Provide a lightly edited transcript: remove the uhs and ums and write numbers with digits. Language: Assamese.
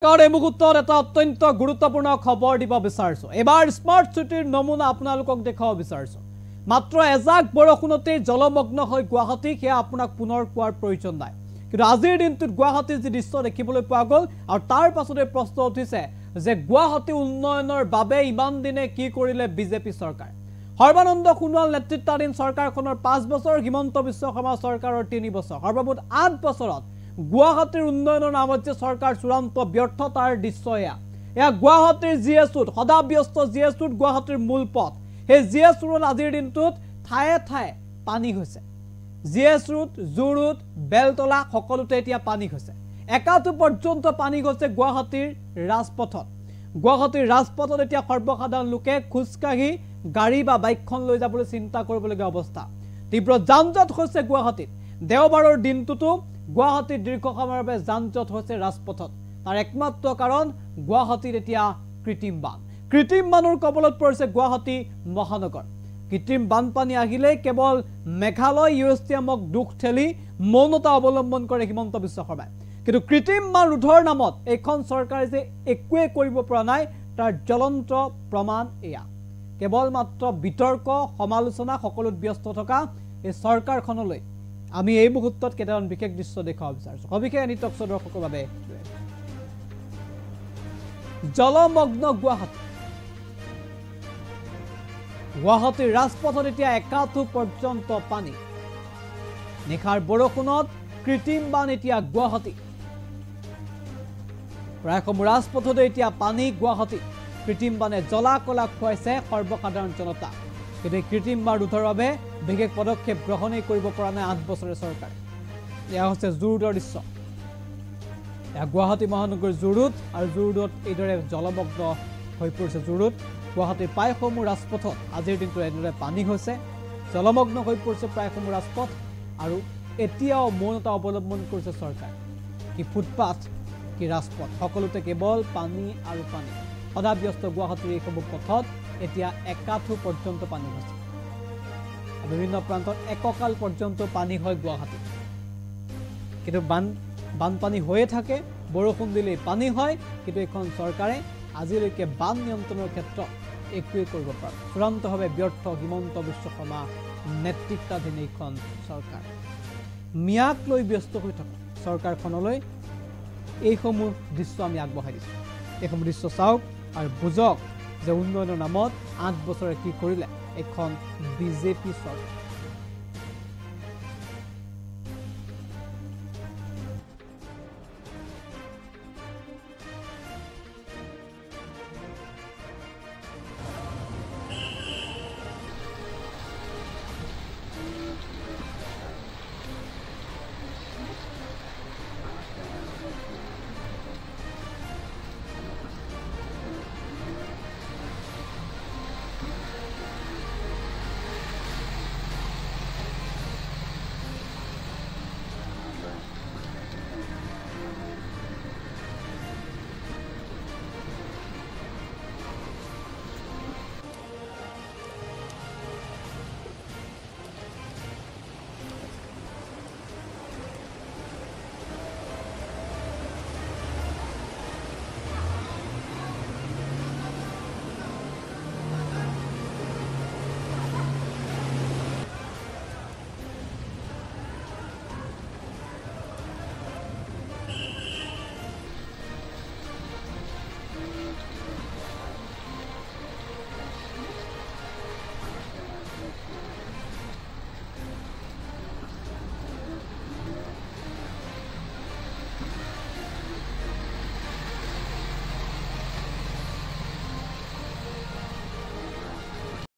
এই মুহূৰ্তত এটা অত্যন্ত গুৰুত্বপূৰ্ণ খবৰ দিব বিচাৰিছো। এবাৰ স্মাৰ্ট সিটিৰ নমুনা আপোনালোকক দেখাব বিচাৰিছো। মাত্ৰ এজাক বৰষুণতে জলমগ্ন হৈ গুৱাহাটী সেয়া আপোনাক পুনৰ কোৱাৰ প্ৰয়োজন নাই। কিন্তু আজিৰ দিনটোত গুৱাহাটীৰ যি দৃশ্য দেখিবলৈ পোৱা গ'ল আৰু তাৰ পাছতে প্ৰশ্ন উঠিছে যে গুৱাহাটী উন্নয়নৰ বাবে ইমান দিনে কি কৰিলে বিজেপি চৰকাৰ। সৰ্বানন্দ সোণোৱাল নেতৃত্বাধীন চৰকাৰখনৰ 5 বছৰ, হিমন্ত বিশ্ব শৰ্মা চৰকাৰৰ 3 বছৰ, সৰ্বমুঠ 8 বছৰত গুৱাহাটীৰ উন্নয়নৰ নামত যে চৰকাৰ চূড়ান্ত ব্যৰ্থতাৰ দৃশ্য এয়া গুৱাহাটীৰ জিএছ ৰোড, সদাব্যস্ত জিএছ ৰোড গুৱাহাটীৰ মূল পথ। সেই জিএছ ৰোডত আজিৰ দিনটোত ঠায়ে ঠায়ে পানী হৈছে। GS road, zoo road, Beltola সকলোতে এতিয়া পানী হৈছে। একাটো পৰ্যন্ত পানী গৈছে গুৱাহাটীৰ ৰাজপথত। গুৱাহাটীৰ ৰাজপথত এতিয়া সৰ্বসাধাৰণ লোকে খোজকাঢ়ি গাড়ী বা বাইকখন লৈ যাবলৈ চিন্তা কৰিবলগীয়া অৱস্থা। তীব্ৰ যান-জঁট হৈছে গুৱাহাটীত। দেওবাৰৰ দিনটোতো গুৱাহাটীৰ দীৰ্ঘ সময়ৰ বাবে যান-জঁট হৈছে ৰাজপথত। তাৰ একমাত্ৰ কাৰণ গুৱাহাটীত এতিয়া কৃত্ৰিম বান। কৃত্ৰিম বানৰ কবলত পৰিছে গুৱাহাটী মহানগৰ। কৃত্ৰিম বানপানী আহিলে কেৱল মেঘালয় ইউএছটিএমক দুখ ঠেলি মৌনতা অৱলম্বন কৰে হিমন্ত বিশ্ব শৰ্মাই। কিন্তু কৃত্ৰিম বান ৰোধৰ নামত এইখন চৰকাৰে যে একোৱে কৰিব পৰা নাই তাৰ জ্বলন্ত প্ৰমাণ এয়া। কেৱল মাত্ৰ বিতৰ্ক সমালোচনা সকলোত ব্যস্ত থকা এই চৰকাৰখনলৈ আমি এই মুহূৰ্তত কেইটামান বিশেষ দৃশ্য দেখাব বিচাৰিছো। সবিশেষ এনি টক দৰ্শকৰ বাবে জলমগ্ন গুৱাহাটী। গুৱাহাটীৰ ৰাজপথত এতিয়া একাঠু পৰ্যন্ত পানী। নিশাৰ বৰষুণত কৃত্ৰিম বান এতিয়া গুৱাহাটী। প্ৰায়সমূহ ৰাজপথতে এতিয়া পানী গুৱাহাটী। কৃত্ৰিম বানে জ্বলা কলা খুৱাইছে সৰ্বসাধাৰণ জনতা। কিন্তু এই কৃত্ৰিম বান ৰোধৰ বাবে বিশেষ পদক্ষেপ গ্ৰহণেই কৰিব পৰা নাই 8 বছৰীয়া চৰকাৰে। এয়া হৈছে জু ৰোডৰ দৃশ্য। এয়া গুৱাহাটী মহানগৰীৰ জু ৰোড আৰু জু ৰোডত এইদৰে জলমগ্ন হৈ পৰিছে জু ৰোড। গুৱাহাটীৰ প্ৰায়সমূহ ৰাজপথত আজিৰ দিনটো এনেদৰে পানী হৈছে, জলমগ্ন হৈ পৰিছে প্ৰায়সমূহ ৰাজপথ। আৰু এতিয়াও মৌনতা অৱলম্বন কৰিছে চৰকাৰ। কি ফুটপাথ, কি ৰাজপথ, সকলোতে কেৱল পানী আৰু পানী। সদাব্যস্ত গুৱাহাটীৰ এইসমূহ পথত এতিয়া একাঠু পৰ্যন্ত পানী হৈছে। বিভিন্ন প্ৰান্তত এককাল পৰ্যন্ত পানী হয় গুৱাহাটীত। কিন্তু বানপানী হৈয়ে থাকে, বৰষুণ দিলেই পানী হয়। কিন্তু এইখন চৰকাৰে আজিলৈকে বান নিয়ন্ত্ৰণৰ ক্ষেত্ৰত একোৱেই কৰিব পৰা নাই। চূড়ান্তভাৱে ব্যৰ্থ হিমন্ত বিশ্ব শৰ্মা নেতৃত্বাধীন এইখন চৰকাৰ। মিয়াক লৈ ব্যস্ত হৈ থকা চৰকাৰখনলৈ এইসমূহ দৃশ্য আমি আগবঢ়াই দিছোঁ। এইসমূহ দৃশ্য চাওক আৰু বুজক যে উন্নয়নৰ নামত 8 বছৰে কি কৰিলে এখন বিজেপি চৰকাৰ।